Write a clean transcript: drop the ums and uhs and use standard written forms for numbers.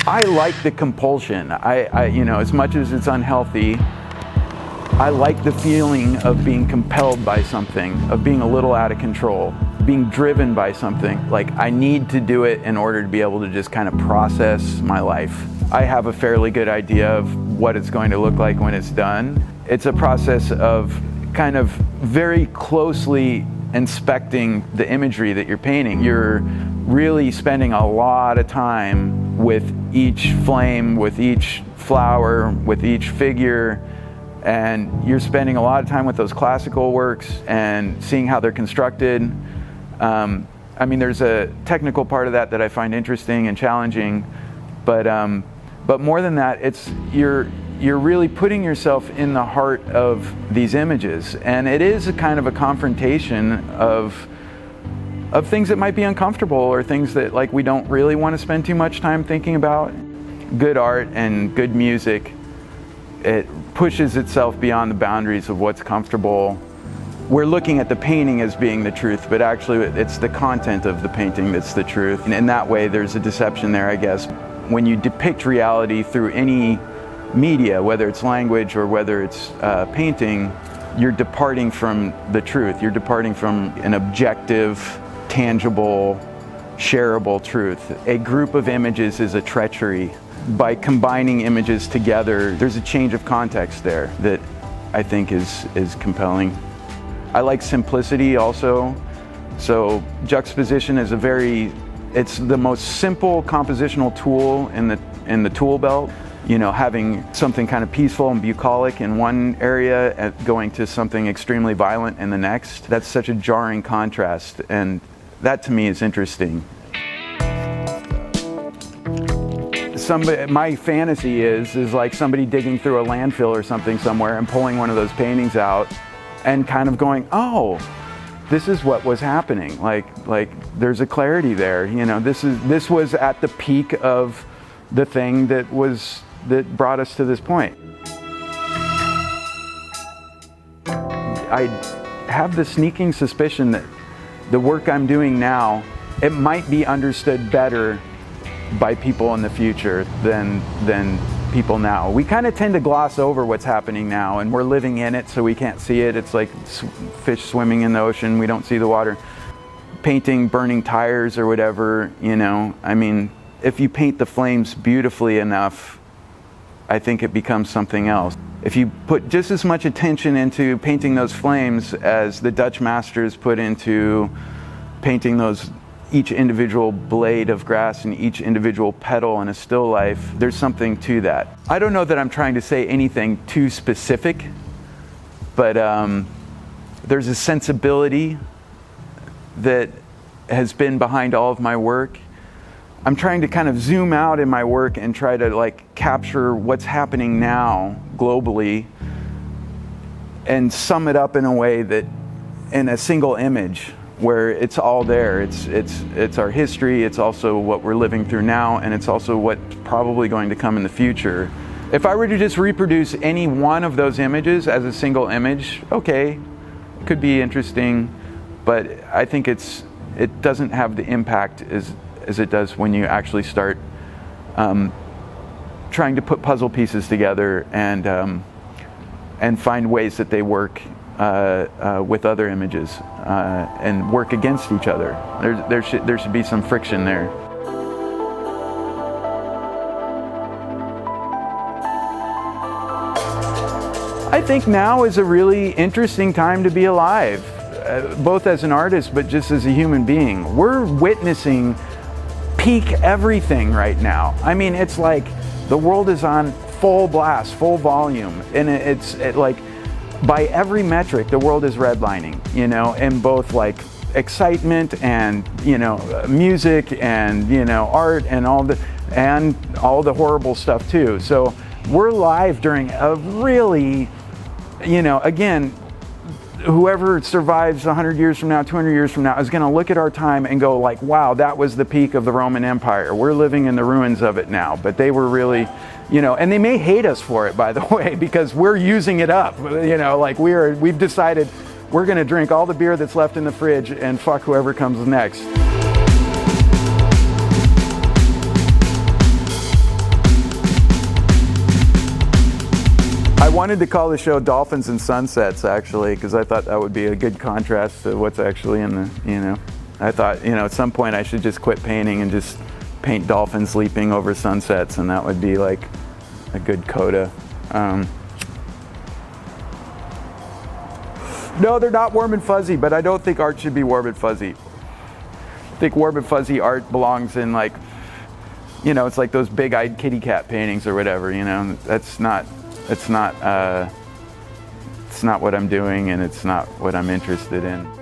I like the compulsion. You know, as much as it's unhealthy, I like the feeling of being compelled by something, of being a little out of control, being driven by something. Like, I need to do it in order to be able to just kind of process my life. I have a fairly good idea of what it's going to look like when it's done. It's a process of kind of very closely inspecting the imagery that you're painting. You're really spending a lot of time with each flame, with each flower, with each figure, and you're spending a lot of time with those classical works and seeing how they're constructed. I mean, there's a technical part of that I find interesting and challenging, but more than that, it's you're really putting yourself in the heart of these images, and it is a kind of a confrontation of things that might be uncomfortable, or things that, like, we don't really want to spend too much time thinking about. Good art and good music, it pushes itself beyond the boundaries of what's comfortable. We're looking at the painting as being the truth, but actually it's the content of the painting that's the truth. And in that way, there's a deception there, I guess. When you depict reality through any media, whether it's language or whether it's painting, you're departing from the truth. You're departing from an objective, tangible, shareable truth. A group of images is a treachery. By combining images together, there's a change of context there that I think is compelling. I like simplicity also. So juxtaposition is it's the most simple compositional tool in the tool belt. You know, having something kind of peaceful and bucolic in one area and going to something extremely violent in the next. That's such a jarring contrast, and that to me is interesting. My fantasy is like somebody digging through a landfill or something somewhere and pulling one of those paintings out and kind of going, oh, this is what was happening. Like there's a clarity there. You know, this was at the peak of the thing that brought us to this point. I have the sneaking suspicion that the work I'm doing now, it might be understood better by people in the future than people now. We kind of tend to gloss over what's happening now, and we're living in it, so we can't see it. It's like fish swimming in the ocean. We don't see the water. Painting burning tires or whatever, you know, I mean, if you paint the flames beautifully enough, I think it becomes something else. If you put just as much attention into painting those flames as the Dutch masters put into painting each individual blade of grass and each individual petal in a still life, there's something to that. I don't know that I'm trying to say anything too specific, but there's a sensibility that has been behind all of my work. I'm trying to kind of zoom out in my work and try to like capture what's happening now globally and sum it up in a way that, in a single image, where it's all there. It's our history, it's also what we're living through now, and it's also what's probably going to come in the future. If I were to just reproduce any one of those images as a single image, okay, it could be interesting, but I think it doesn't have the impact as it does when you actually start trying to put puzzle pieces together and find ways that they work with other images and work against each other. There should be some friction there. I think now is a really interesting time to be alive, both as an artist but just as a human being. We're witnessing peak everything right now. I mean, it's like the world is on full blast, full volume, and it's like, by every metric, the world is redlining, you know, in both like excitement and, you know, music and, you know, art and all the horrible stuff too. So we're live during a really, you know, again, whoever survives 100 years from now, 200 years from now is going to look at our time and go like, wow, that was the peak of the Roman Empire. We're living in the ruins of it now, but they were really, you know, and they may hate us for it, by the way, because we're using it up, you know, like we've decided we're going to drink all the beer that's left in the fridge and fuck whoever comes next. wanted to call the show Dolphins and Sunsets, actually, because I thought that would be a good contrast to what's actually in the, you know. I thought, you know, at some point I should just quit painting and just paint dolphins leaping over sunsets, and that would be like a good coda. No, they're not warm and fuzzy, but I don't think art should be warm and fuzzy. I think warm and fuzzy art belongs in, like, you know, it's like those big-eyed kitty cat paintings or whatever, you know. It's not what I'm doing, and it's not what I'm interested in.